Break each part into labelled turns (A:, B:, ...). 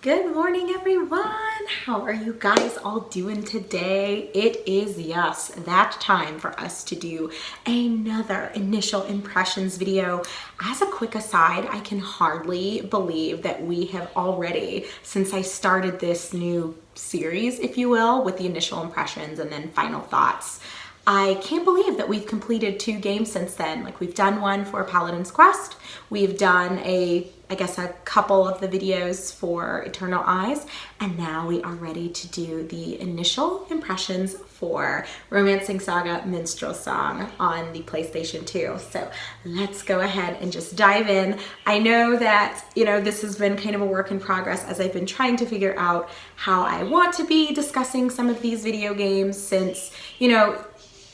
A: Good morning, everyone. How are you guys all doing today? It is, yes, that time for us to do another initial impressions video. As a quick aside, I can hardly believe that we have already, since I started this new series, if you will, with the initial impressions and then final thoughts, I can't believe that we've completed 2 games since then. Like, we've done one for Paladin's Quest, we've done a couple of the videos for Eternal Eyes, and now we are ready to do the initial impressions for Romancing SaGa Minstrel Song on the PlayStation 2. So let's go ahead and just dive in. I know that, this has been kind of a work in progress as I've been trying to figure out how I want to be discussing some of these video games, since,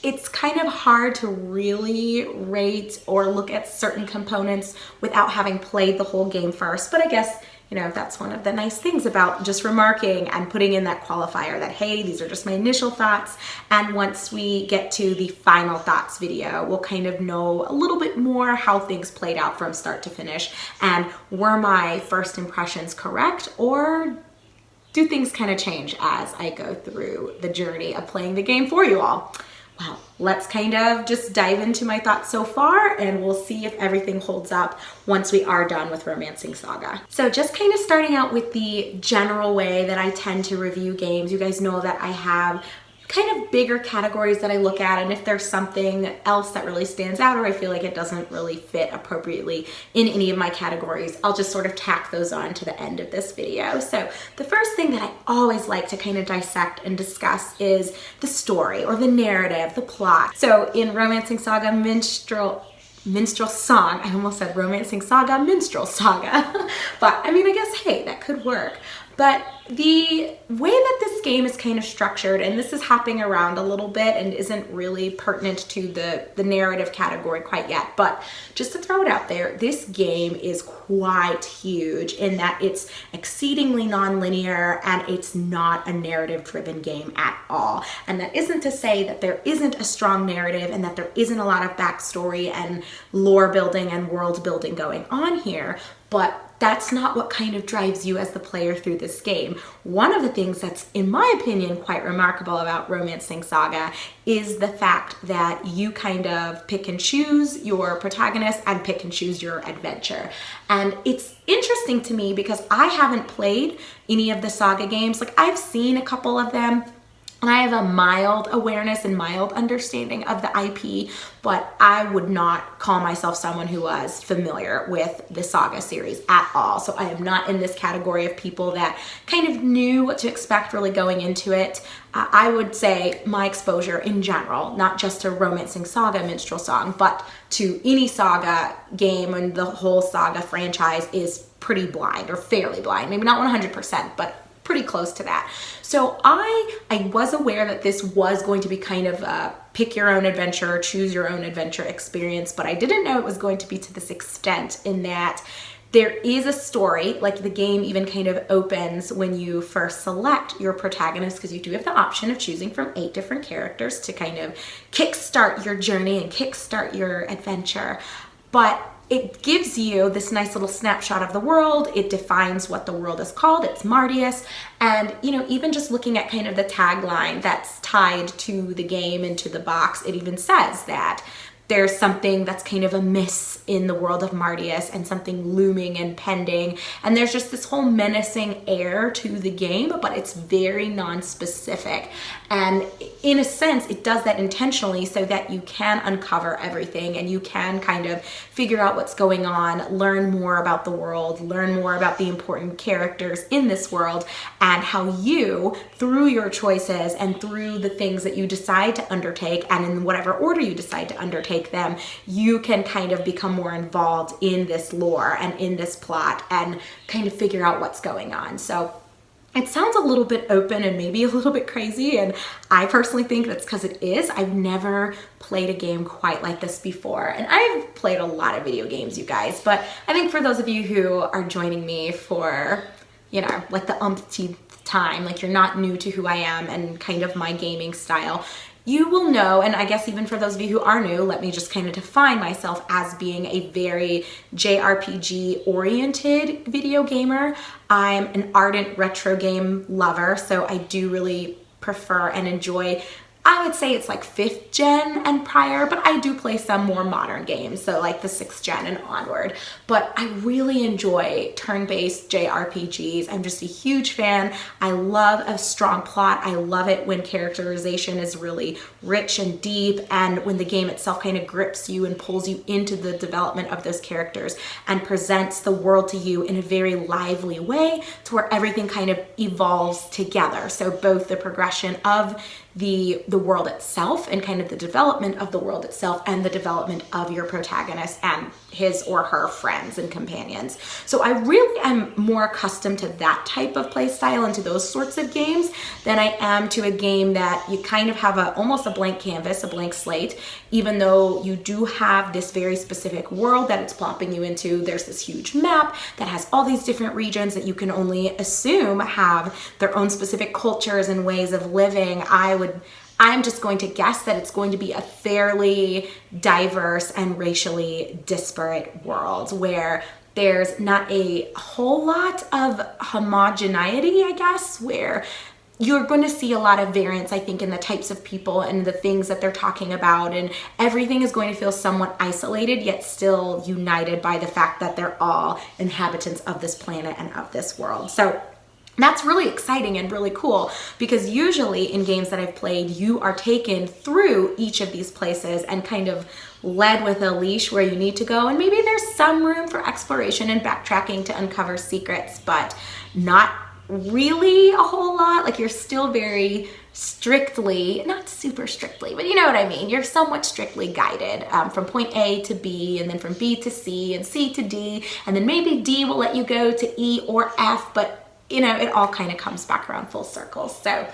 A: it's kind of hard to really rate or look at certain components without having played the whole game first. But I guess, that's one of the nice things about just remarking and putting in that qualifier that, hey, these are just my initial thoughts. And once we get to the final thoughts video, we'll kind of know a little bit more how things played out from start to finish. And were my first impressions correct, or do things kind of change as I go through the journey of playing the game for you all? Well, let's kind of just dive into my thoughts so far, and we'll see if everything holds up once we are done with Romancing SaGa. So just kind of starting out with the general way that I tend to review games. You guys know that I have kind of bigger categories that I look at, and if there's something else that really stands out or I feel like it doesn't really fit appropriately in any of my categories, I'll just sort of tack those on to the end of this video. So the first thing that I always like to kind of dissect and discuss is the story or the narrative, the plot. So in Romancing SaGa Minstrel Song, I almost said Romancing SaGa Minstrel SaGa, but I mean, I guess, hey, that could work. But the way that this game is kind of structured, and this is hopping around a little bit and isn't really pertinent to the narrative category quite yet, but just to throw it out there, this game is quite huge in that it's exceedingly non-linear and it's not a narrative-driven game at all. And that isn't to say that there isn't a strong narrative and that there isn't a lot of backstory and lore building and world building going on here, but that's not what kind of drives you as the player through this game. One of the things that's, in my opinion, quite remarkable about Romancing SaGa is the fact that you kind of pick and choose your protagonist and pick and choose your adventure. And it's interesting to me because I haven't played any of the SaGa games. Like, I've seen a couple of them, and I have a mild awareness and mild understanding of the IP, but I would not call myself someone who was familiar with the SaGa series at all. So I am not in this category of people that kind of knew what to expect really going into it. I would say my exposure in general, not just to Romancing SaGa Minstrel Song, but to any SaGa game and the whole SaGa franchise is pretty blind, or fairly blind. Maybe not 100%, but pretty close to that. So I was aware that this was going to be kind of a pick your own adventure, choose your own adventure experience, but I didn't know it was going to be to this extent, in that there is a story. Like, the game even kind of opens when you first select your protagonist, because you do have the option of choosing from 8 different characters to kind of kickstart your journey and kickstart your adventure. But it gives you this nice little snapshot of the world. It defines what the world is called. It's Mardius. And, even just looking at kind of the tagline that's tied to the game and to the box, it even says that there's something that's kind of amiss in the world of Mardius and something looming and pending. And there's just this whole menacing air to the game, but it's very non-specific. And in a sense, it does that intentionally so that you can uncover everything and you can kind of figure out what's going on, learn more about the world, learn more about the important characters in this world, and how you, through your choices and through the things that you decide to undertake, and in whatever order you decide to undertake them, you can kind of become more involved in this lore and in this plot and kind of figure out what's going on. So it sounds a little bit open and maybe a little bit crazy, and I personally think that's because it is. I've never played a game quite like this before, and I've played a lot of video games, you guys, but I think for those of you who are joining me for, like the umpteenth time, like, you're not new to who I am and kind of my gaming style, you will know, and I guess even for those of you who are new, let me just kind of define myself as being a very JRPG oriented video gamer. I'm an ardent retro game lover, so I do really prefer and enjoy, I would say it's like 5th gen and prior, but I do play some more modern games, so like the 6th gen and onward. But I really enjoy turn-based JRPGs. I'm just a huge fan. I love a strong plot. I love it when characterization is really rich and deep, and when the game itself kind of grips you and pulls you into the development of those characters and presents the world to you in a very lively way to where everything kind of evolves together. So both the progression of the world itself and kind of the development of the world itself and the development of your protagonist and his or her friends and companions. So I really am more accustomed to that type of play style and to those sorts of games than I am to a game that you kind of have almost a blank canvas, a blank slate, even though you do have this very specific world that it's plopping you into. There's this huge map that has all these different regions that you can only assume have their own specific cultures and ways of living. I'm just going to guess that it's going to be a fairly diverse and racially disparate world where there's not a whole lot of homogeneity, I guess, where you're going to see a lot of variance, I think, in the types of people and the things that they're talking about, and everything is going to feel somewhat isolated yet still united by the fact that they're all inhabitants of this planet and of this world. So that's really exciting and really cool, because usually in games that I've played, you are taken through each of these places and kind of led with a leash where you need to go, and maybe there's some room for exploration and backtracking to uncover secrets, but not really a whole lot. Like, you're still very strictly, not super strictly, but you know what I mean, you're somewhat strictly guided from point A to B, and then from B to C, and C to D, and then maybe D will let you go to E or F, but you know, it all kind of comes back around full circle. So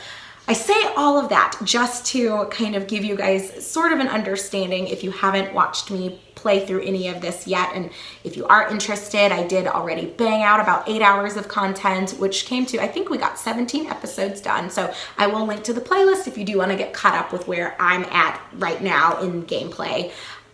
A: I say all of that just to kind of give you guys sort of an understanding if you haven't watched me play through any of this yet. And if you are interested, I did already bang out about 8 hours of content, which came to, I think we got 17 episodes done. So I will link to the playlist if you do want to get caught up with where I'm at right now in gameplay.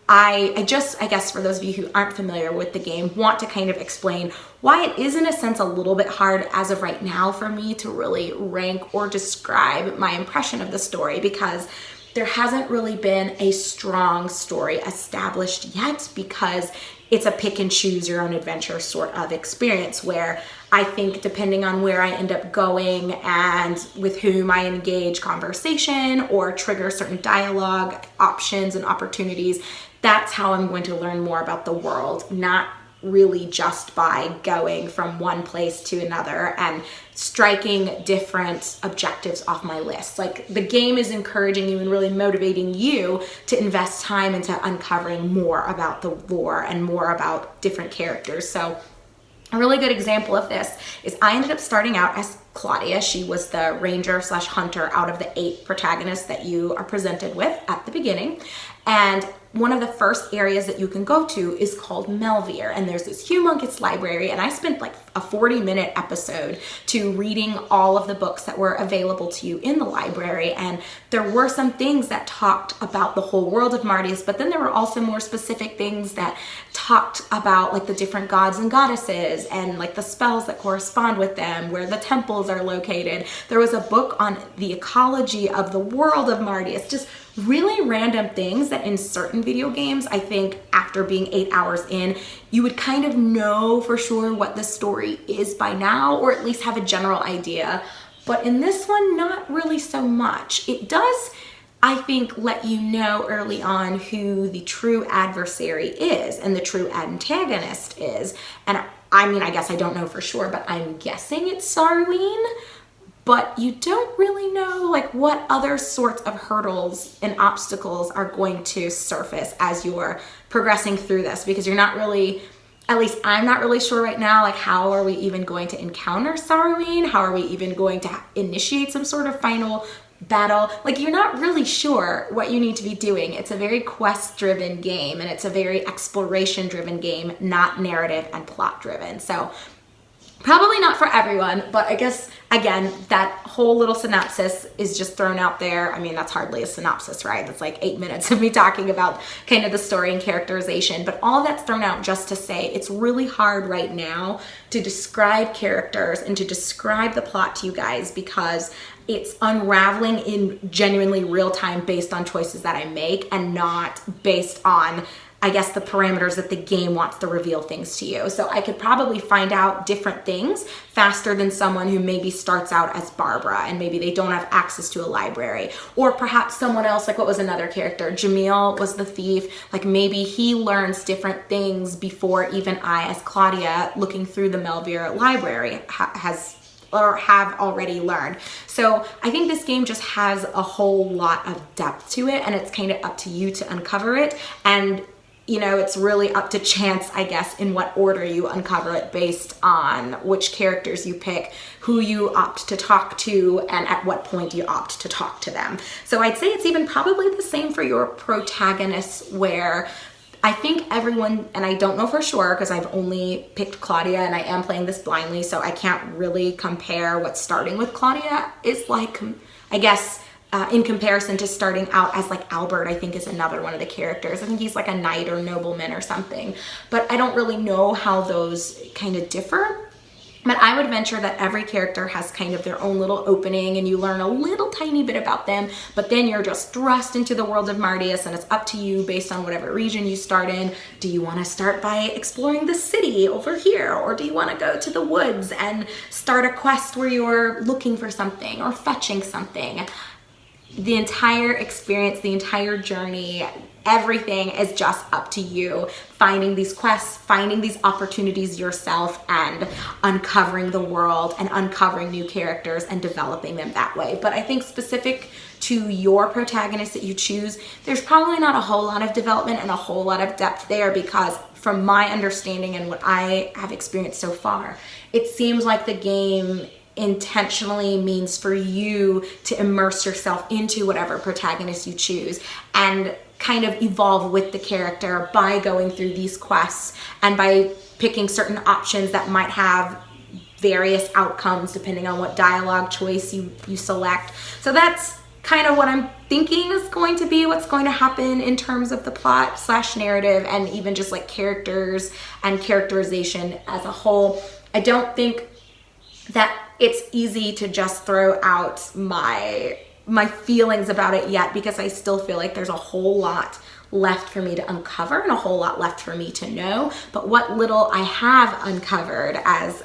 A: I guess for those of you who aren't familiar with the game, want to kind of explain why it is in a sense a little bit hard as of right now for me to really rank or describe my impression of the story, because there hasn't really been a strong story established yet, because it's a pick and choose your own adventure sort of experience where I think depending on where I end up going and with whom I engage conversation or trigger certain dialogue options and opportunities, that's how I'm going to learn more about the world, not really just by going from one place to another and striking different objectives off my list. Like, the game is encouraging you and really motivating you to invest time into uncovering more about the lore and more about different characters. So a really good example of this is I ended up starting out as Claudia. She was the ranger slash hunter out of the 8 protagonists that you are presented with at the beginning. And one of the first areas that you can go to is called Melvir, and there's this humongous library, and I spent like a 40-minute episode to reading all of the books that were available to you in the library, and there were some things that talked about the whole world of Mardius, but then there were also more specific things that talked about like the different gods and goddesses and like the spells that correspond with them, where the temples are located. There was a book on the ecology of the world of Mardius, just really random things that in certain video games, I think after being 8 hours in, you would kind of know for sure what the story is by now, or at least have a general idea. But in this one, not really so much. It does, I think, let you know early on who the true adversary is and the true antagonist is. And I mean, I guess I don't know for sure, but I'm guessing it's Sarween. But you don't really know like what other sorts of hurdles and obstacles are going to surface as you're progressing through this, because you're not really, at least I'm not really sure right now, like how are we even going to encounter Sarween? How are we even going to initiate some sort of final battle? Like, you're not really sure what you need to be doing. It's a very quest-driven game, and it's a very exploration-driven game, not narrative and plot-driven. So Probably not for everyone, but I guess, again, that whole little synopsis is just thrown out there. I mean, that's hardly a synopsis, right? That's like 8 minutes of me talking about kind of the story and characterization, but all that's thrown out just to say it's really hard right now to describe characters and to describe the plot to you guys, because it's unraveling in genuinely real time based on choices that I make and not based on, I guess, the parameters that the game wants to reveal things to you. So I could probably find out different things faster than someone who maybe starts out as Barbara and maybe they don't have access to a library. Or perhaps someone else, like what was another character? Jamil was the thief. Like maybe he learns different things before even I, as Claudia, looking through the Melvier library, have already learned. So I think this game just has a whole lot of depth to it, and it's kind of up to you to uncover it. And you know, it's really up to chance, I guess, in what order you uncover it based on which characters you pick, who you opt to talk to, and at what point you opt to talk to them. So I'd say it's even probably the same for your protagonists, where I think everyone, and I don't know for sure because I've only picked Claudia and I am playing this blindly, so I can't really compare what starting with Claudia is like, I guess, in comparison to starting out as like Albert, I think is another one of the characters. I think he's like a knight or nobleman or something, but I don't really know how those kind of differ. But I would venture that every character has kind of their own little opening and you learn a little tiny bit about them, but then you're just thrust into the world of Mardius, and it's up to you based on whatever region you start in. Do you want to start by exploring the city over here? Or do you want to go to the woods and start a quest where you're looking for something or fetching something? The entire experience, the entire journey, everything is just up to you, finding these quests, finding these opportunities yourself, and uncovering the world and uncovering new characters and developing them that way. But I think specific to your protagonist that you choose, there's probably not a whole lot of development and a whole lot of depth there, because from my understanding and what I have experienced so far, it seems like the game intentionally means for you to immerse yourself into whatever protagonist you choose and kind of evolve with the character by going through these quests and by picking certain options that might have various outcomes depending on what dialogue choice you select. So that's kind of what I'm thinking is going to be what's going to happen in terms of the plot / narrative and even just like characters and characterization as a whole. I don't think that it's easy to just throw out my feelings about it yet, because I still feel like there's a whole lot left for me to uncover and a whole lot left for me to know. But what little I have uncovered as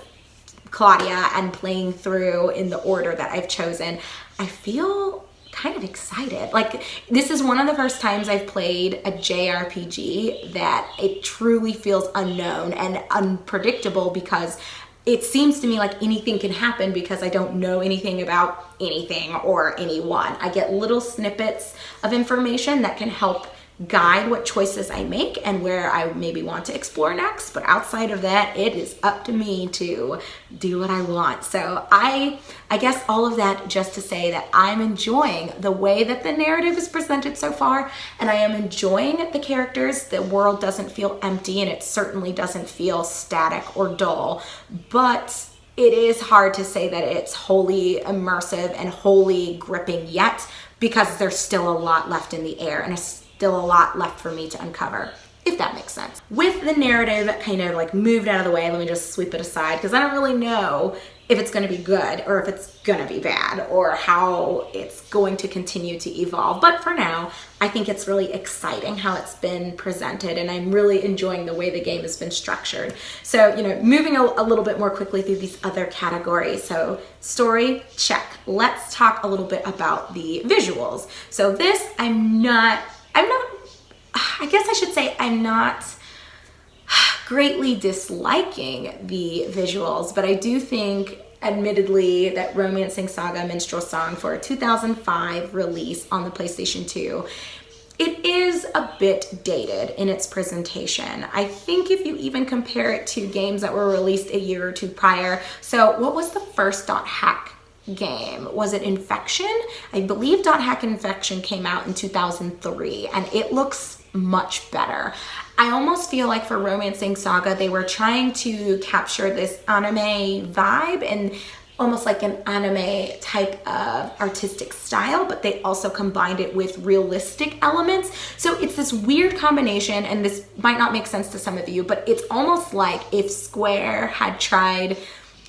A: Claudia and playing through in the order that I've chosen, I feel kind of excited. Like, this is one of the first times I've played a JRPG that it truly feels unknown and unpredictable, because it seems to me like anything can happen because I don't know anything about anything or anyone. I get little snippets of information that can help guide what choices I make and where I maybe want to explore next. But outside of that, it is up to me to do what I want. So I guess all of that just to say that I'm enjoying the way that the narrative is presented so far, and I am enjoying the characters. The world doesn't feel empty, and it certainly doesn't feel static or dull, but it is hard to say that it's wholly immersive and wholly gripping yet, because there's still a lot left in the air and still a lot left for me to uncover, if that makes sense. With the narrative kind of like moved out of the way, let me just sweep it aside, because I don't really know if it's going to be good or if it's going to be bad or how it's going to continue to evolve. But for now, I think it's really exciting how it's been presented, and I'm really enjoying the way the game has been structured. So, you know, moving a little bit more quickly through these other categories. So story, check. Let's talk a little bit about the visuals. So this, I guess I should say I'm not greatly disliking the visuals, but I do think, admittedly, that Romancing SaGa Minstrel Song for a 2005 release on the PlayStation 2, it is a bit dated in its presentation. I think if you even compare it to games that were released a year or two prior. So what was the first .hack game? Was it Infection? I believe .hack Infection came out in 2003, and it looks much better. I almost feel like for Romancing SaGa, they were trying to capture this anime vibe and almost like an anime type of artistic style, but they also combined it with realistic elements. So it's this weird combination, and this might not make sense to some of you, but it's almost like if Square had tried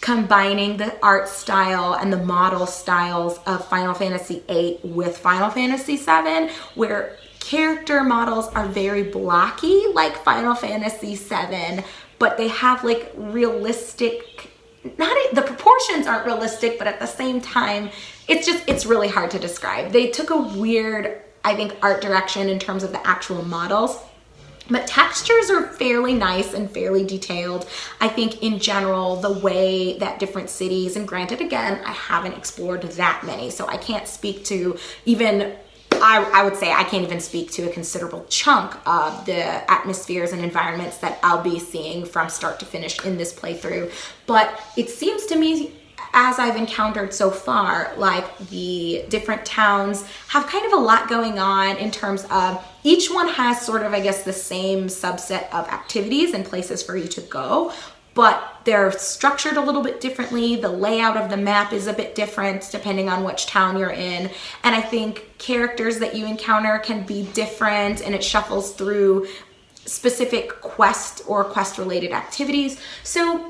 A: combining the art style and the model styles of Final Fantasy VIII with Final Fantasy VII, where character models are very blocky like Final Fantasy VII, but they have like realistic, the proportions aren't realistic, but at the same time, it's really hard to describe. They took a weird, I think, art direction in terms of the actual models, but textures are fairly nice and fairly detailed. I think in general, the way that different cities, and granted, again, I haven't explored that many, so I can't speak to even, I would say I can't even speak to a considerable chunk of the atmospheres and environments that I'll be seeing from start to finish in this playthrough. But it seems to me, as I've encountered so far, like the different towns have kind of a lot going on in terms of each one has sort of, I guess, the same subset of activities and places for you to go, but they're structured a little bit differently. The layout of the map is a bit different depending on which town you're in. And I think characters that you encounter can be different, and it shuffles through specific quest or quest related activities. So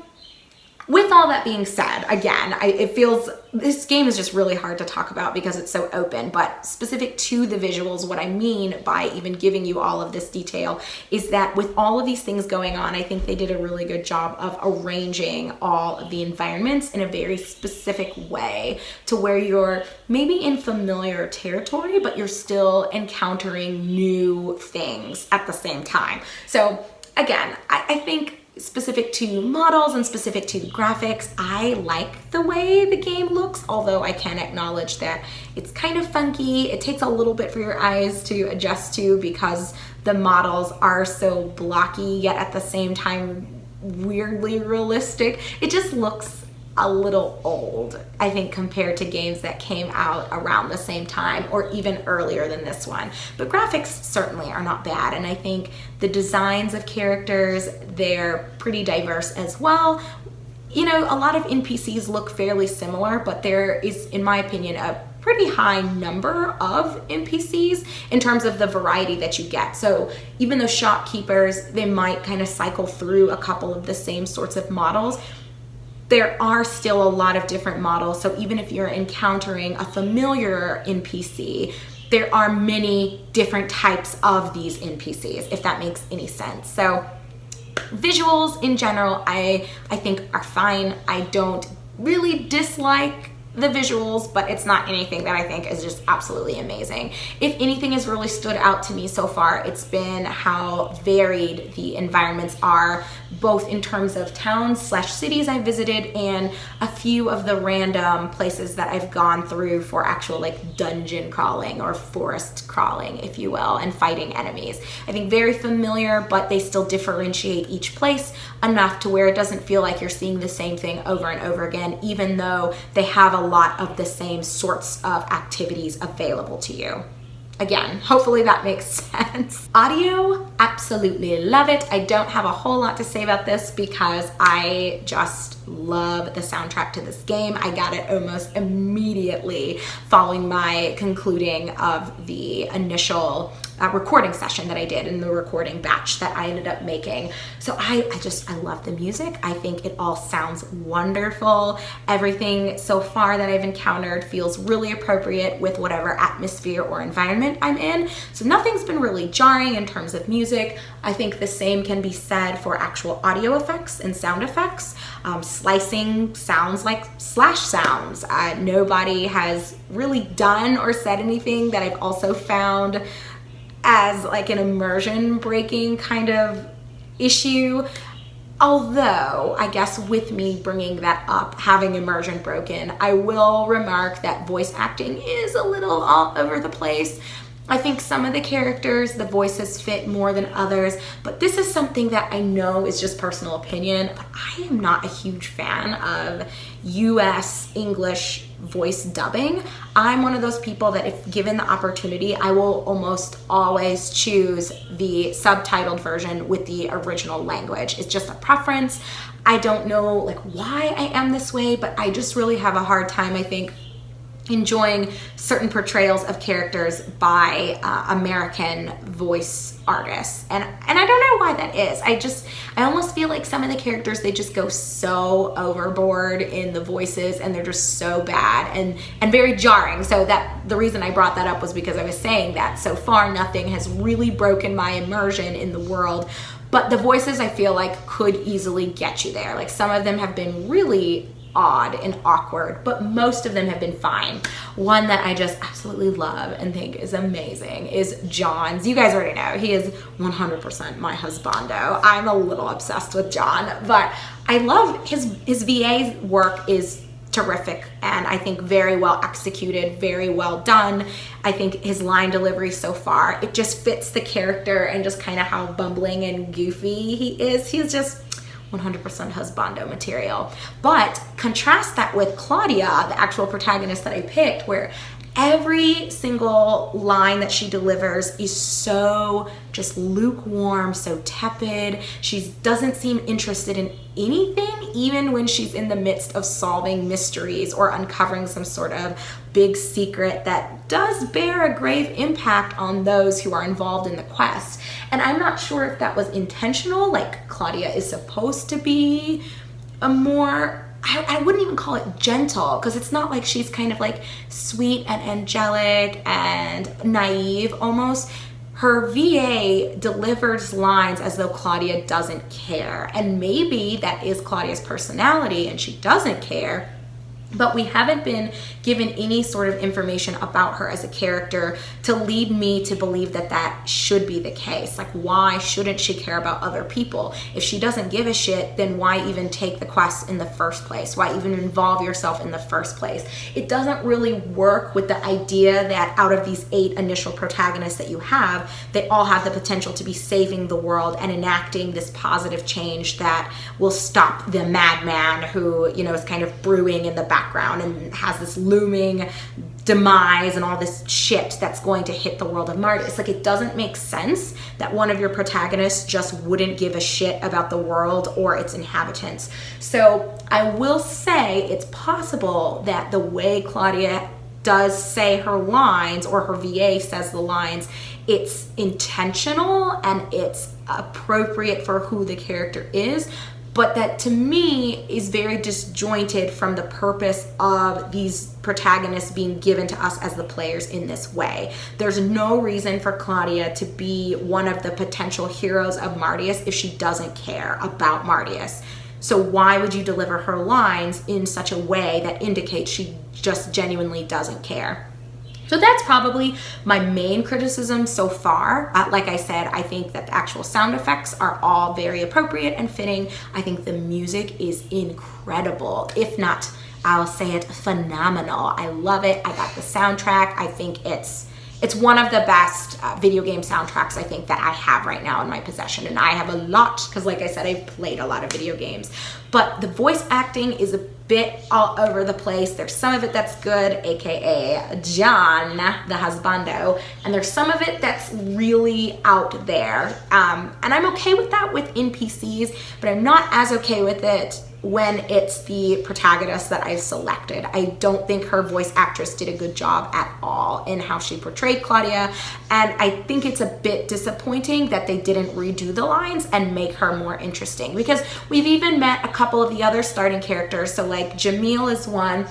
A: with all that being said, again, it feels, this game is just really hard to talk about because it's so open, but specific to the visuals, what I mean by even giving you all of this detail is that with all of these things going on, I think they did a really good job of arranging all of the environments in a very specific way to where you're maybe in familiar territory, but you're still encountering new things at the same time. So again, I think specific to models and specific to the graphics, I like the way the game looks, although I can acknowledge that it's kind of funky. It takes a little bit for your eyes to adjust to because the models are so blocky, yet at the same time weirdly realistic. It just looks a little old, I think, compared to games that came out around the same time or even earlier than this one. But graphics certainly are not bad, and I think the designs of characters, they're pretty diverse as well. You know, a lot of NPCs look fairly similar, but there is, in my opinion, a pretty high number of NPCs in terms of the variety that you get. So even though shopkeepers, they might kind of cycle through a couple of the same sorts of models, there are still a lot of different models. So even if you're encountering a familiar NPC, there are many different types of these NPCs, if that makes any sense. So visuals in general, I think are fine. I don't really dislike the visuals, but it's not anything that I think is just absolutely amazing. If anything has really stood out to me so far, it's been how varied the environments are, both in terms of towns slash cities I visited and a few of the random places that I've gone through for actual like dungeon crawling or forest crawling, if you will, and fighting enemies. I think very familiar, but they still differentiate each place enough to where it doesn't feel like you're seeing the same thing over and over again, even though they have a lot of the same sorts of activities available to you. Again, hopefully that makes sense. Audio, absolutely love it. I don't have a whole lot to say about this because I just love the soundtrack to this game. I got it almost immediately following my concluding of the initial recording session that I did in the recording batch that I ended up making. So I love the music. I think it all sounds wonderful. Everything so far that I've encountered feels really appropriate with whatever atmosphere or environment I'm in. So nothing's been really jarring in terms of music. I think the same can be said for actual audio effects and sound effects. Slicing sounds like slash sounds. Nobody has really done or said anything that I've also found as like an immersion breaking kind of issue. Although, I guess with me bringing that up, having immersion broken, I will remark that voice acting is a little all over the place. I think some of the characters, the voices fit more than others, but this is something that I know is just personal opinion, but I am not a huge fan of US English voice dubbing. I'm one of those people that if given the opportunity, I will almost always choose the subtitled version with the original language. It's just a preference. I don't know like why I am this way, but I just really have a hard time, I think, enjoying certain portrayals of characters by American voice artists, and I don't know why that is. I almost feel like some of the characters, they just go so overboard in the voices, and they're just so bad and very jarring. So that the reason I brought that up was because I was saying that so far nothing has really broken my immersion in the world, but the voices I feel like could easily get you there. Like some of them have been really odd and awkward, but most of them have been fine. One that I just absolutely love and think is amazing is John's. You guys already know he is 100% my husbando. I'm a little obsessed with John, but I love his VA work is terrific, and I think very well executed, very well done. I think his line delivery so far, it just fits the character and just kind of how bumbling and goofy he is. He's just 100% husbando material. But contrast that with Claudia, the actual protagonist that I picked, where every single line that she delivers is so just lukewarm, so tepid. She doesn't seem interested in anything, even when she's in the midst of solving mysteries or uncovering some sort of big secret that does bear a grave impact on those who are involved in the quest. And I'm not sure if that was intentional, like Claudia is supposed to be a more, I wouldn't even call it gentle, because it's not like she's kind of like sweet and angelic and naive almost. Her VA delivers lines as though Claudia doesn't care. And maybe that is Claudia's personality and she doesn't care, but we haven't been given any sort of information about her as a character to lead me to believe that that should be the case. Like, why shouldn't she care about other people? If she doesn't give a shit, then why even take the quest in the first place? Why even involve yourself in the first place? It doesn't really work with the idea that out of these 8 initial protagonists that you have, they all have the potential to be saving the world and enacting this positive change that will stop the madman who, you know, is kind of brewing in the background and has this looming demise and all this shit that's going to hit the world of Martis. Like, it doesn't make sense that one of your protagonists just wouldn't give a shit about the world or its inhabitants. So I will say it's possible that the way Claudia does say her lines, or her VA says the lines, it's intentional and it's appropriate for who the character is, but that to me is very disjointed from the purpose of these protagonists being given to us as the players in this way. There's no reason for Claudia to be one of the potential heroes of Martius if she doesn't care about Martius. So why would you deliver her lines in such a way that indicates she just genuinely doesn't care? So that's probably my main criticism so far. Like I said, I think that the actual sound effects are all very appropriate and fitting. I think the music is incredible. If not, I'll say it, phenomenal. I love it. I got the soundtrack. I think it's one of the best video game soundtracks I think that I have right now in my possession. And I have a lot, because like I said, I've played a lot of video games. But the voice acting is a bit all over the place. There's some of it that's good, aka John, the husbando, and there's some of it that's really out there. And I'm okay with that with NPCs, but I'm not as okay with it when it's the protagonist that I've selected. I don't think her voice actress did a good job at all in how she portrayed Claudia, and I think it's a bit disappointing that they didn't redo the lines and make her more interesting, because we've even met a couple of the other starting characters. So like Jamil is one,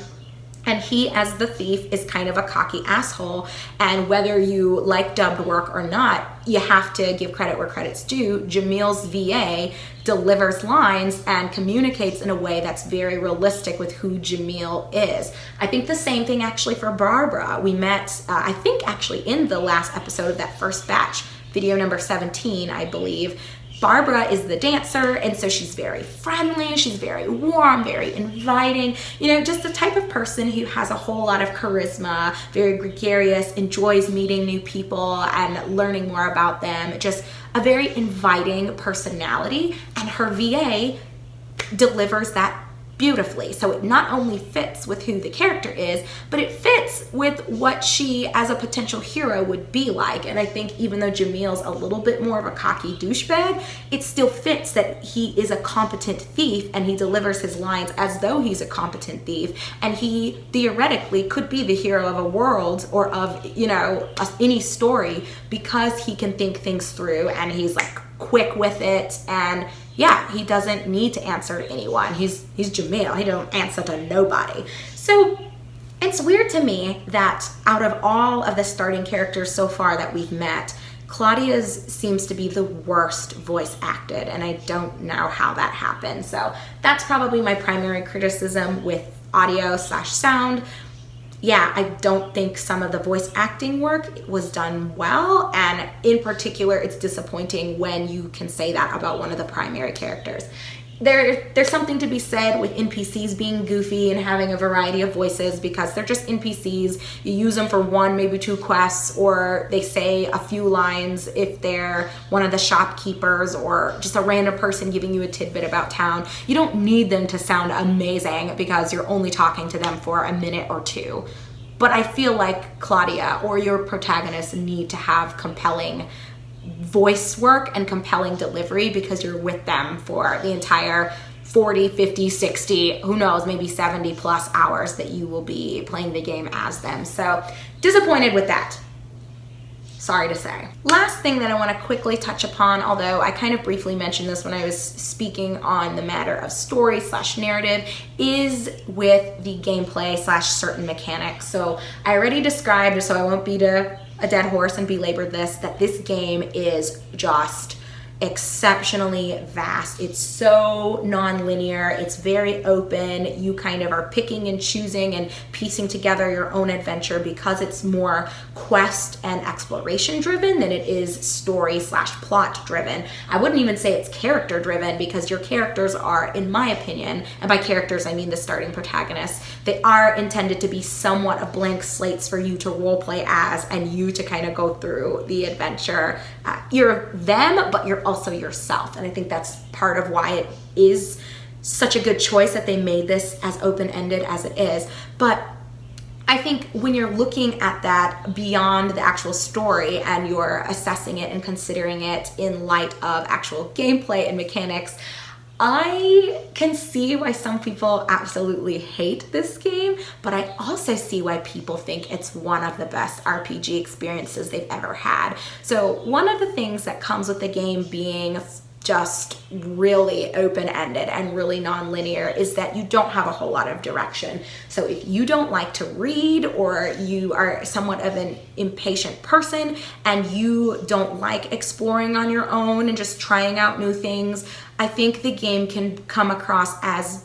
A: and he, as the thief, is kind of a cocky asshole. And whether you like dubbed work or not, you have to give credit where credit's due. Jamil's VA delivers lines and communicates in a way that's very realistic with who Jamil is. I think the same thing actually for Barbara. We met, I think actually in the last episode of that first batch, video number 17, I believe. Barbara is the dancer, and so she's very friendly, she's very warm, very inviting, you know, just the type of person who has a whole lot of charisma, very gregarious, enjoys meeting new people and learning more about them, just a very inviting personality, and her VA delivers that beautifully. So it not only fits with who the character is, but it fits with what she as a potential hero would be like. And I think even though Jamil's a little bit more of a cocky douchebag, it still fits that he is a competent thief and he delivers his lines as though he's a competent thief, and he theoretically could be the hero of a world or of, you know, any story, because he can think things through and he's like quick with it. And yeah, he doesn't need to answer to anyone. He's Jamil. He don't answer to nobody. So it's weird to me that out of all of the starting characters so far that we've met, Claudia's seems to be the worst voice acted, and I don't know how that happened. So that's probably my primary criticism with audio/sound. Yeah, I don't think some of the voice acting work was done well, and in particular, it's disappointing when you can say that about one of the primary characters. There's something to be said with NPCs being goofy and having a variety of voices, because they're just NPCs. You use them for one, maybe two quests, or they say a few lines if they're one of the shopkeepers or just a random person giving you a tidbit about town. You don't need them to sound amazing because you're only talking to them for a minute or two. But I feel like Claudia or your protagonist need to have compelling voice work and compelling delivery, because you're with them for the entire 40, 50, 60, who knows, maybe 70 plus hours that you will be playing the game as them. So disappointed with that, sorry to say. Last thing that I want to quickly touch upon, although I kind of briefly mentioned this when I was speaking on the matter of story/narrative, is with the gameplay/certain mechanics. So I already described, so I won't beat a dead horse and belabor this, that this game is just exceptionally vast. It's so non-linear, it's very open. You kind of are picking and choosing and piecing together your own adventure, because it's more quest and exploration driven than it is story/plot driven. I wouldn't even say it's character driven, because your characters are, in my opinion, and by characters I mean the starting protagonists, they are intended to be somewhat of blank slates for you to role play as, and you to kind of go through the adventure. You're them, but you're also yourself. And I think that's part of why it is such a good choice that they made this as open-ended as it is. But I think when you're looking at that beyond the actual story and you're assessing it and considering it in light of actual gameplay and mechanics, I can see why some people absolutely hate this game, but I also see why people think it's one of the best RPG experiences they've ever had. So one of the things that comes with the game being just really open-ended and really non-linear is that you don't have a whole lot of direction. So if you don't like to read, or you are somewhat of an impatient person and you don't like exploring on your own and just trying out new things, I think the game can come across as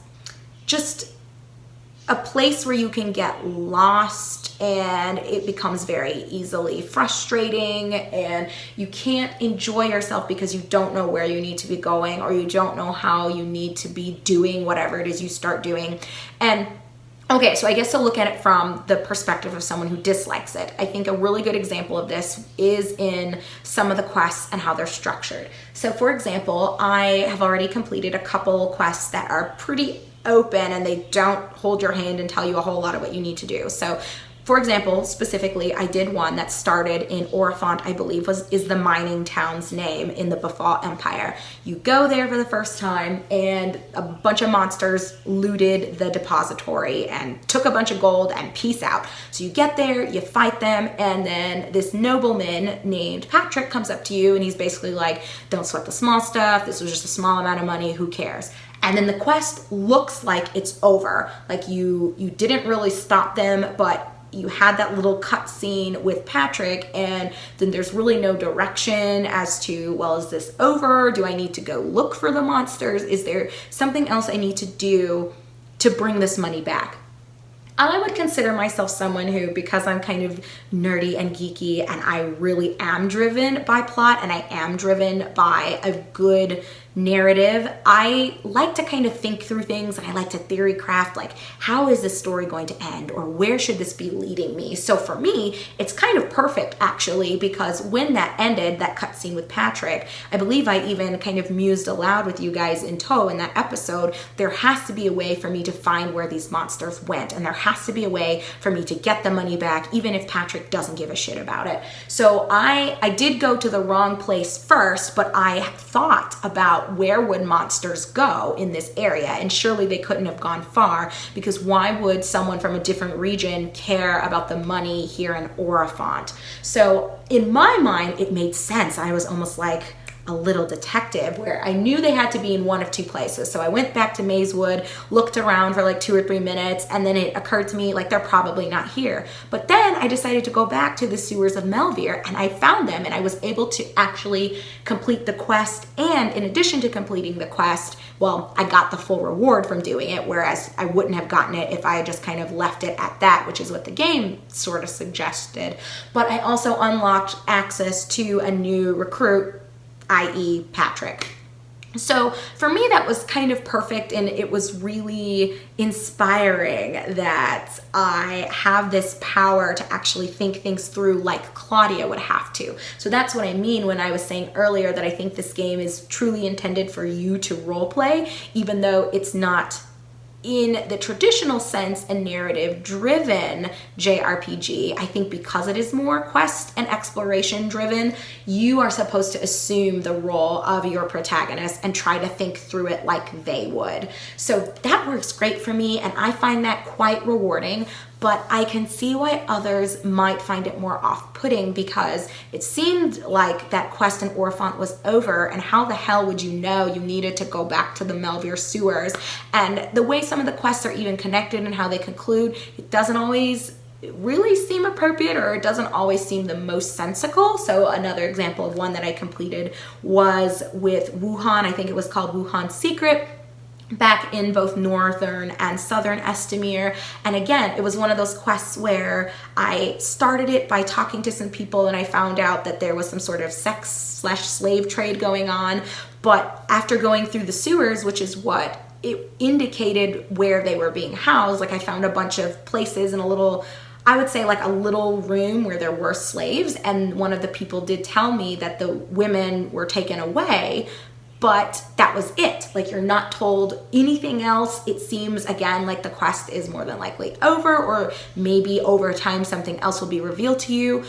A: just a place where you can get lost, and it becomes very easily frustrating, and you can't enjoy yourself because you don't know where you need to be going, or you don't know how you need to be doing whatever it is you start doing. And okay, so I guess to look at it from the perspective of someone who dislikes it, I think a really good example of this is in some of the quests and how they're structured. So for example, I have already completed a couple quests that are pretty open and they don't hold your hand and tell you a whole lot of what you need to do. So for example, specifically, I did one that started in Orifont, I believe is the mining town's name in the Befall Empire. You go there for the first time and a bunch of monsters looted the depository and took a bunch of gold and peace out. So you get there, you fight them, and then this nobleman named Patrick comes up to you and he's basically like, don't sweat the small stuff, this was just a small amount of money, who cares? And then the quest looks like it's over. Like you didn't really stop them, but you had that little cut scene with Patrick, and then there's really no direction as to, well, is this over? Do I need to go look for the monsters? Is there something else I need to do to bring this money back? I would consider myself someone who, because I'm kind of nerdy and geeky and I really am driven by plot and I am driven by a good narrative, I like to kind of think through things and I like to theory craft, like, how is this story going to end, or where should this be leading me? So for me, it's kind of perfect actually, because when that ended, that cutscene with Patrick, I believe I even kind of mused aloud with you guys in tow in that episode, there has to be a way for me to find where these monsters went, and there has to be a way for me to get the money back, even if Patrick doesn't give a shit about it. So I did go to the wrong place first, but I thought about where would monsters go in this area, and surely they couldn't have gone far, because why would someone from a different region care about the money here in Orifont? So in my mind, it made sense. I was almost like a little detective, where I knew they had to be in one of two places. So I went back to Mazewood, looked around for like 2 or 3 minutes, and then it occurred to me, like, they're probably not here. But then I decided to go back to the sewers of Melvir, and I found them, and I was able to actually complete the quest. And in addition to completing the quest, well, I got the full reward from doing it, whereas I wouldn't have gotten it if I had just kind of left it at that, which is what the game sort of suggested. But I also unlocked access to a new recruit, i.e. Patrick. So for me, that was kind of perfect, and it was really inspiring that I have this power to actually think things through like Claudia would have to. So that's what I mean when I was saying earlier that I think this game is truly intended for you to role play, even though it's not in the traditional sense a narrative driven JRPG. I think because it is more quest and exploration driven, you are supposed to assume the role of your protagonist and try to think through it like they would. So that works great for me, and I find that quite rewarding. But I can see why others might find it more off-putting, because it seemed like that quest in Orifont was over, and how the hell would you know you needed to go back to the Melvir sewers? And the way some of the quests are even connected and how they conclude, it doesn't always really seem appropriate, or it doesn't always seem the most sensical. So another example of one that I completed was with Wuhan. I think it was called Wuhan Secret, back in both northern and southern Estamir. And again, it was one of those quests where I started it by talking to some people, and I found out that there was some sort of sex/slave trade going on. But after going through the sewers, which is what it indicated where they were being housed, like I found a bunch of places in a little, I would say like a little room where there were slaves, and one of the people did tell me that the women were taken away, but that was it. Like, you're not told anything else. It seems, again, like the quest is more than likely over, or maybe over time something else will be revealed to you.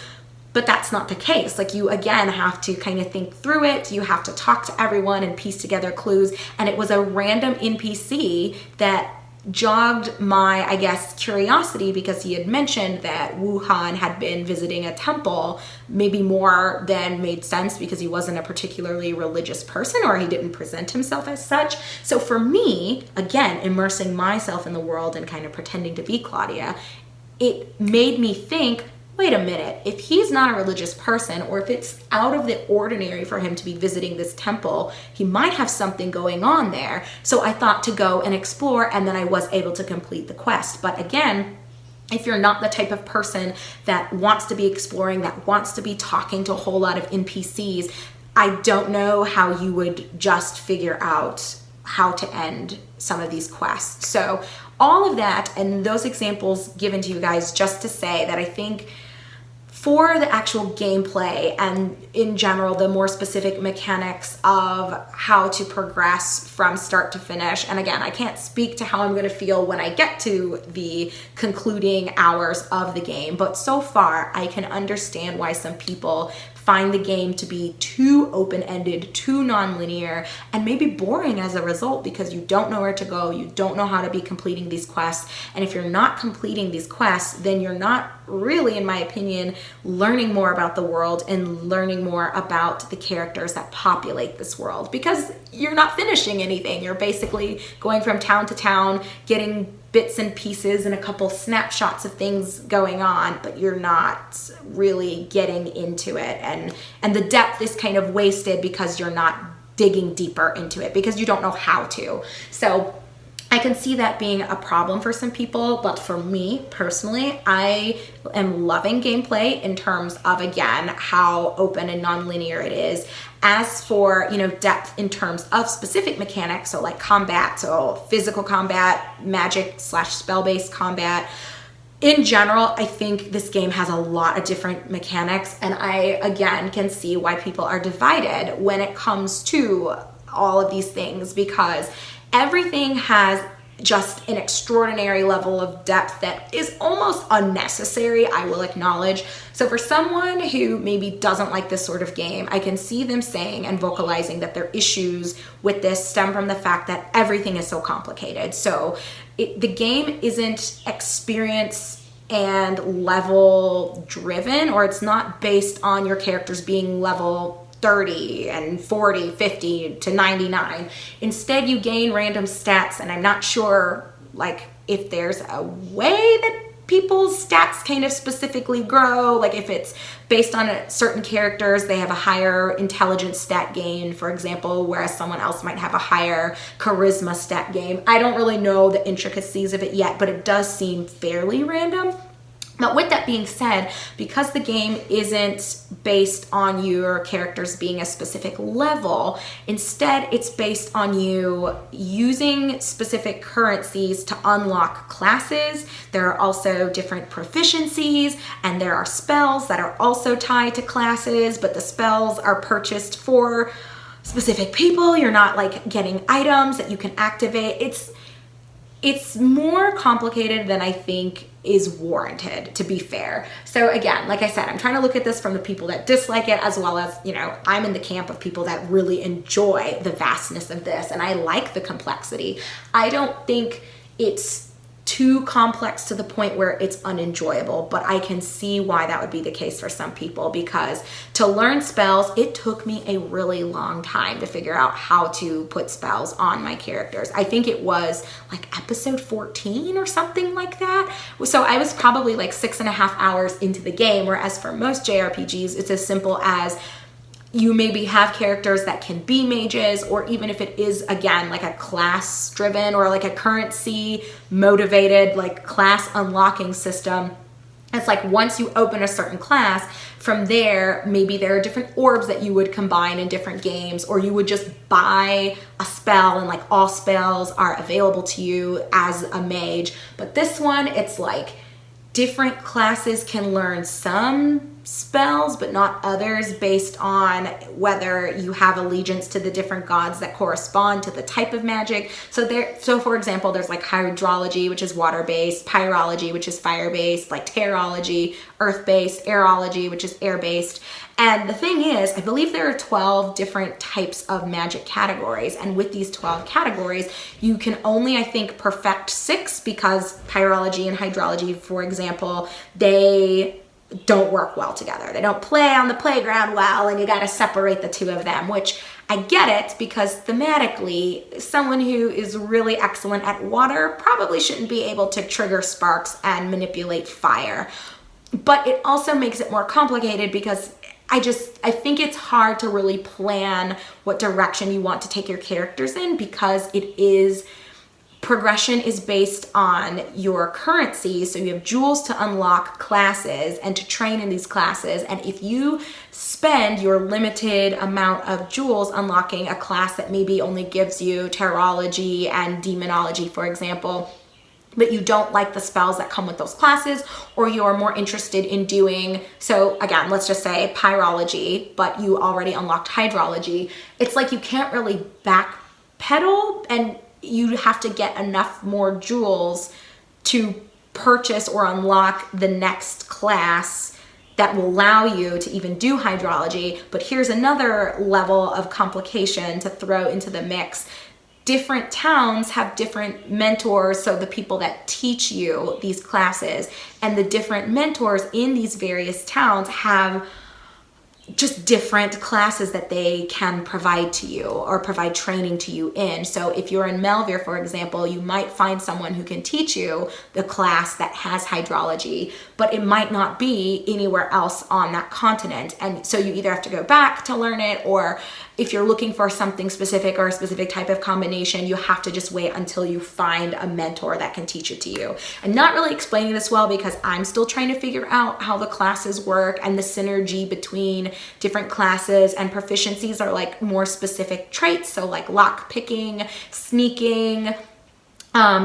A: But that's not the case. Like, you again have to kind of think through it. You have to talk to everyone and piece together clues. And it was a random NPC that jogged my, I guess, curiosity, because he had mentioned that Wuhan had been visiting a temple, maybe more than made sense because he wasn't a particularly religious person, or he didn't present himself as such. So for me, again, immersing myself in the world and kind of pretending to be Claudia, it made me think, wait a minute, if he's not a religious person, or if it's out of the ordinary for him to be visiting this temple, he might have something going on there. So I thought to go and explore, and then I was able to complete the quest. But again, if you're not the type of person that wants to be exploring, that wants to be talking to a whole lot of NPCs, I don't know how you would just figure out how to end some of these quests. So all of that and those examples given to you guys just to say that I think for the actual gameplay and in general the more specific mechanics of how to progress from start to finish, and again, I can't speak to how I'm going to feel when I get to the concluding hours of the game, but so far I can understand why some people find the game to be too open-ended, too non-linear, and maybe boring as a result, because you don't know where to go, you don't know how to be completing these quests, and if you're not completing these quests, then you're not really, in my opinion, learning more about the world and learning more about the characters that populate this world, because you're not finishing anything. You're basically going from town to town, getting bits and pieces and a couple snapshots of things going on, but you're not really getting into it, and the depth is kind of wasted because you're not digging deeper into it, because you don't know how to. So I can see that being a problem for some people, but for me personally, I am loving gameplay in terms of, again, how open and non-linear it is. As for, you know, depth in terms of specific mechanics, so like combat, so physical combat, magic / spell-based combat, in general, I think this game has a lot of different mechanics, and I, again, can see why people are divided when it comes to all of these things, because everything has just an extraordinary level of depth that is almost unnecessary, I will acknowledge. So for someone who maybe doesn't like this sort of game, I can see them saying and vocalizing that their issues with this stem from the fact that everything is so complicated. So the game isn't experience and level driven, or it's not based on your characters being level 30 and 40, 50 to 99. Instead, you gain random stats, and I'm not sure like if there's a way that people's stats kind of specifically grow, like if it's based on certain characters, they have a higher intelligence stat gain, for example, whereas someone else might have a higher charisma stat gain. I don't really know the intricacies of it yet, but it does seem fairly random. Now, with that being said, because the game isn't based on your characters being a specific level, instead it's based on you using specific currencies to unlock classes. There are also different proficiencies, and there are spells that are also tied to classes, but the spells are purchased for specific people. You're not like getting items that you can activate. It's more complicated than I think is warranted, to be fair. So again, like I said, I'm trying to look at this from the people that dislike it, as well as, you know, I'm in the camp of people that really enjoy the vastness of this, and I like the complexity. I don't think it's too complex to the point where it's unenjoyable, but I can see why that would be the case for some people, because to learn spells, it took me a really long time to figure out how to put spells on my characters. I think it was like episode 14 or something like that. So I was probably like 6.5 hours into the game, whereas for most JRPGs, it's as simple as you maybe have characters that can be mages, or even if it is, again, like a class driven or like a currency motivated, like class unlocking system. It's like once you open a certain class, from there, maybe there are different orbs that you would combine in different games, or you would just buy a spell and like all spells are available to you as a mage. But this one, it's like different classes can learn some spells but not others, based on whether you have allegiance to the different gods that correspond to the type of magic. So for example, there's like hydrology, which is water-based, pyrology, which is fire-based, like terrology, earth-based, aerology, which is air-based. And the thing is, I believe there are 12 different types of magic categories, and with these 12 categories, you can only, I think, perfect 6, because pyrology and hydrology, for example, they don't work well together. They don't play on the playground well, and you got to separate the two of them, which I get it, because thematically, someone who is really excellent at water probably shouldn't be able to trigger sparks and manipulate fire. But it also makes it more complicated, because I think it's hard to really plan what direction you want to take your characters in, because progression is based on your currency. So you have jewels to unlock classes and to train in these classes. And if you spend your limited amount of jewels unlocking a class that maybe only gives you terrology and demonology, for example, but you don't like the spells that come with those classes, or you're more interested in doing, so again, let's just say pyrology, but you already unlocked hydrology, it's like you can't really backpedal, and you have to get enough more jewels to purchase or unlock the next class that will allow you to even do hydrology. But here's another level of complication to throw into the mix. Different towns have different mentors, so the people that teach you these classes, and the different mentors in these various towns have just different classes that they can provide to you or provide training to you in. So if you're in Melvir, for example, you might find someone who can teach you the class that has hydrology, but it might not be anywhere else on that continent. And so you either have to go back to learn it, or if you're looking for something specific or a specific type of combination, you have to just wait until you find a mentor that can teach it to you. I'm not really explaining this well because I'm still trying to figure out how the classes work and the synergy between different classes, and proficiencies are like more specific traits. So like lock picking, sneaking,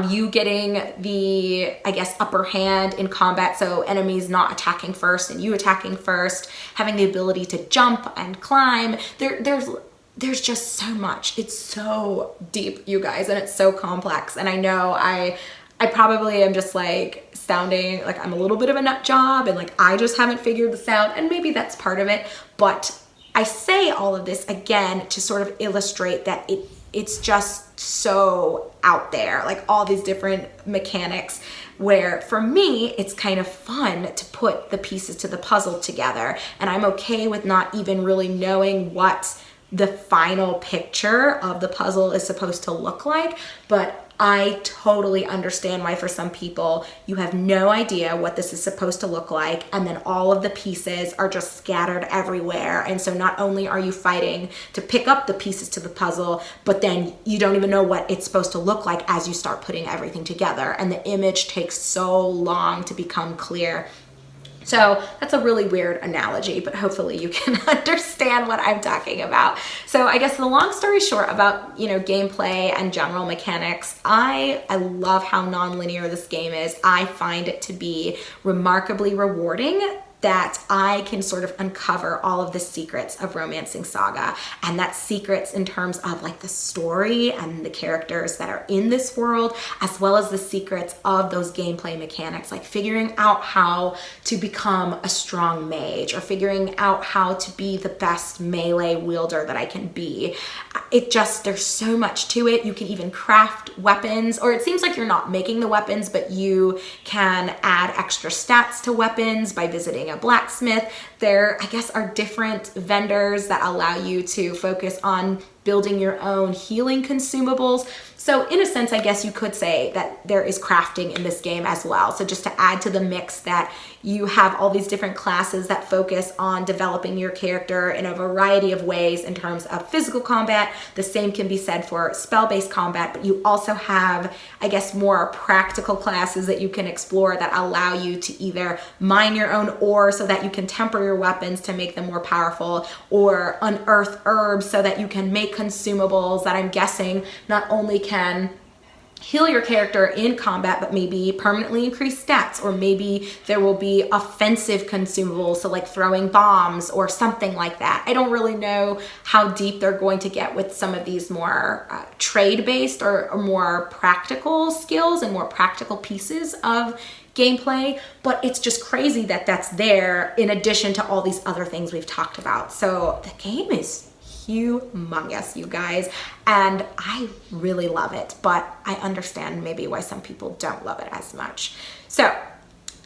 A: you getting the, I guess, upper hand in combat, so enemies not attacking first and you attacking first, having the ability to jump and climb. There's just so much. It's so deep, you guys, and it's so complex. And I know I probably am just like sounding like I'm a little bit of a nut job and like I just haven't figured this out, and maybe that's part of it. But I say all of this again to sort of illustrate that it's just so out there, like all these different mechanics, where for me, it's kind of fun to put the pieces to the puzzle together. And I'm okay with not even really knowing what the final picture of the puzzle is supposed to look like. But I totally understand why for some people you have no idea what this is supposed to look like, and then all of the pieces are just scattered everywhere. And so not only are you fighting to pick up the pieces to the puzzle, but then you don't even know what it's supposed to look like as you start putting everything together, and the image takes so long to become clear. So that's a really weird analogy, but hopefully you can understand what I'm talking about. So I guess the long story short about, gameplay and general mechanics, I love how non-linear this game is. I find it to be remarkably rewarding that I can sort of uncover all of the secrets of Romancing SaGa, and that's secrets in terms of like the story and the characters that are in this world, as well as the secrets of those gameplay mechanics, like figuring out how to become a strong mage or figuring out how to be the best melee wielder that I can be. There's so much to it. You can even craft weapons, or it seems like you're not making the weapons, but you can add extra stats to weapons by visiting a blacksmith. There, I guess, are different vendors that allow you to focus on building your own healing consumables. So in a sense, I guess you could say that there is crafting in this game as well. So just to add to the mix, that you have all these different classes that focus on developing your character in a variety of ways in terms of physical combat. The same can be said for spell-based combat, but you also have, I guess, more practical classes that you can explore that allow you to either mine your own ore so that you can temper your weapons to make them more powerful, or unearth herbs so that you can make consumables that I'm guessing not only can heal your character in combat, but maybe permanently increase stats, or maybe there will be offensive consumables, so like throwing bombs or something like that. I don't really know how deep they're going to get with some of these more trade-based or more practical skills and more practical pieces of gameplay, but it's just crazy that that's there in addition to all these other things we've talked about. So the game is humongous, you guys, and I really love it, but I understand maybe why some people don't love it as much. So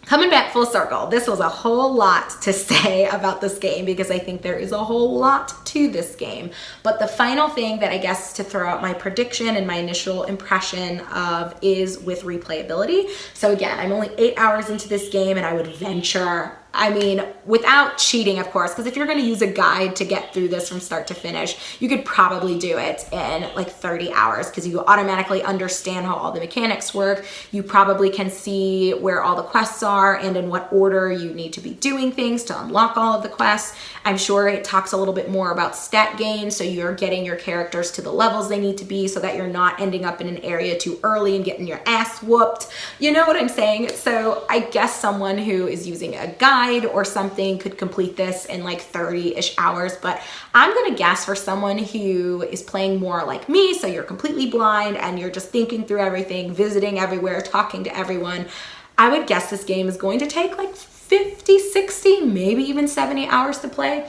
A: coming back full circle, this was a whole lot to say about this game because I think there is a whole lot to this game. But the final thing that I guess to throw out my prediction and my initial impression of is with replayability. So again, I'm only 8 hours into this game, and I would venture, I mean, without cheating, of course, because if you're going to use a guide to get through this from start to finish, you could probably do it in like 30 hours because you automatically understand how all the mechanics work. You probably can see where all the quests are and in what order you need to be doing things to unlock all of the quests. I'm sure it talks a little bit more about stat gain, so you're getting your characters to the levels they need to be so that you're not ending up in an area too early and getting your ass whooped. You know what I'm saying? So I guess someone who is using a guide or something could complete this in like 30-ish hours, but I'm gonna guess for someone who is playing more like me, so you're completely blind and you're just thinking through everything, visiting everywhere, talking to everyone, I would guess this game is going to take like 50, 60, maybe even 70 hours to play.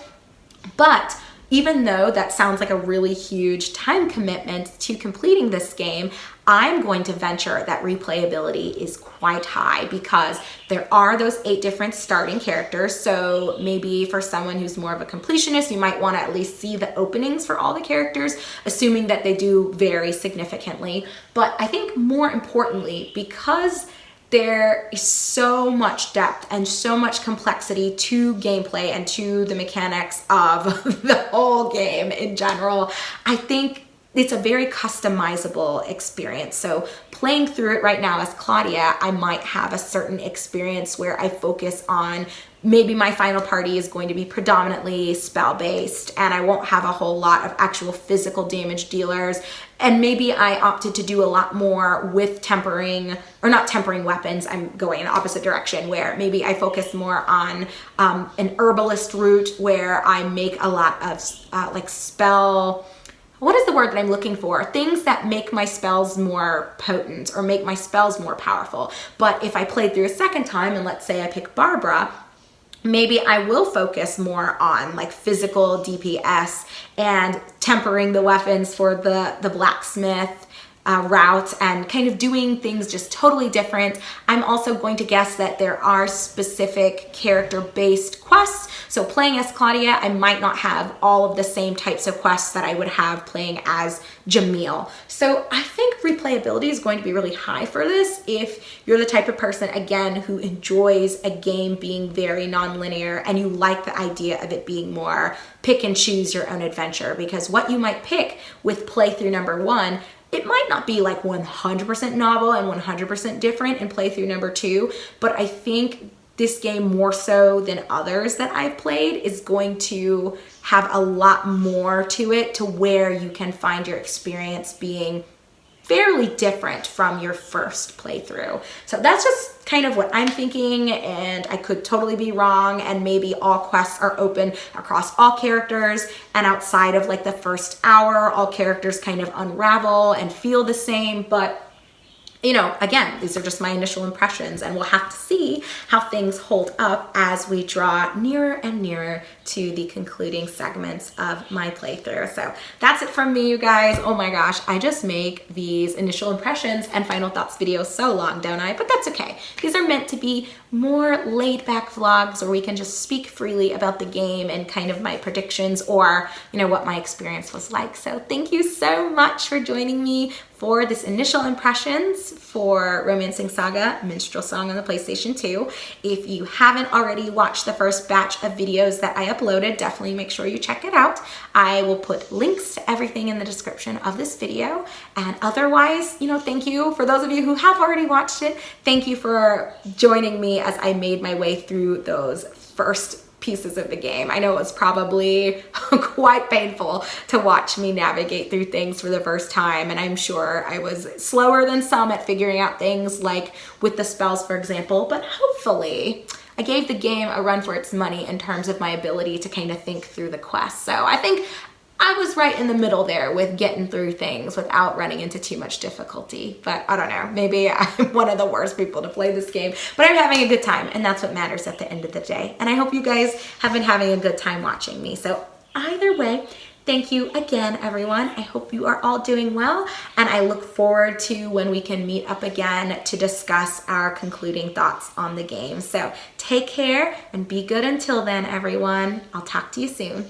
A: But even though that sounds like a really huge time commitment to completing this game, I'm going to venture that replayability is quite high because there are those 8 different starting characters. So maybe for someone who's more of a completionist, you might want to at least see the openings for all the characters, assuming that they do vary significantly. But I think more importantly, because there is so much depth and so much complexity to gameplay and to the mechanics of the whole game in general, I think it's a very customizable experience. So playing through it right now as Claudia, I might have a certain experience where I focus on maybe my final party is going to be predominantly spell-based and I won't have a whole lot of actual physical damage dealers. And maybe I opted to do a lot more with tempering, or not tempering weapons, I'm going in the opposite direction, where maybe I focus more on an herbalist route where I make a lot of like spell, what is the word that I'm looking for? Things that make my spells more potent or make my spells more powerful. But if I played through a second time and let's say I pick Barbara, maybe I will focus more on like physical DPS and tempering the weapons for the blacksmith route and kind of doing things just totally different. I'm also going to guess that there are specific character-based quests. So playing as Claudia, I might not have all of the same types of quests that I would have playing as Jamil. So I think replayability is going to be really high for this if you're the type of person, again, who enjoys a game being very non-linear and you like the idea of it being more pick and choose your own adventure, because what you might pick with playthrough number 1, it might not be like 100% novel and 100% different in playthrough number 2, but I think this game, more so than others that I've played, is going to have a lot more to it to where you can find your experience being fairly different from your first playthrough. So that's just kind of what I'm thinking, and I could totally be wrong, and maybe all quests are open across all characters, and outside of like the first hour, all characters kind of unravel and feel the same. But you know, again, these are just my initial impressions, and we'll have to see how things hold up as we draw nearer and nearer to the concluding segments of my playthrough. So that's it from me, you guys. Oh my gosh, I just make these initial impressions and final thoughts videos so long, don't I? But that's okay. These are meant to be more laid back vlogs where we can just speak freely about the game and kind of my predictions or, you know, what my experience was like. So thank you so much for joining me for this initial impressions for Romancing SaGa, Minstrel Song on the PlayStation 2. If you haven't already watched the first batch of videos that I uploaded, definitely make sure you check it out. I will put links to everything in the description of this video. And otherwise, you know, thank you for those of you who have already watched it. Thank you for joining me as I made my way through those first pieces of the game. I know it was probably quite painful to watch me navigate through things for the first time, and I'm sure I was slower than some at figuring out things like with the spells, for example, but hopefully I gave the game a run for its money in terms of my ability to kind of think through the quest. So I think I was right in the middle there with getting through things without running into too much difficulty. But I don't know, maybe I'm one of the worst people to play this game, but I'm having a good time, and that's what matters at the end of the day. And I hope you guys have been having a good time watching me. So either way, thank you again, everyone. I hope you are all doing well, and I look forward to when we can meet up again to discuss our concluding thoughts on the game. So take care and be good until then, everyone. I'll talk to you soon.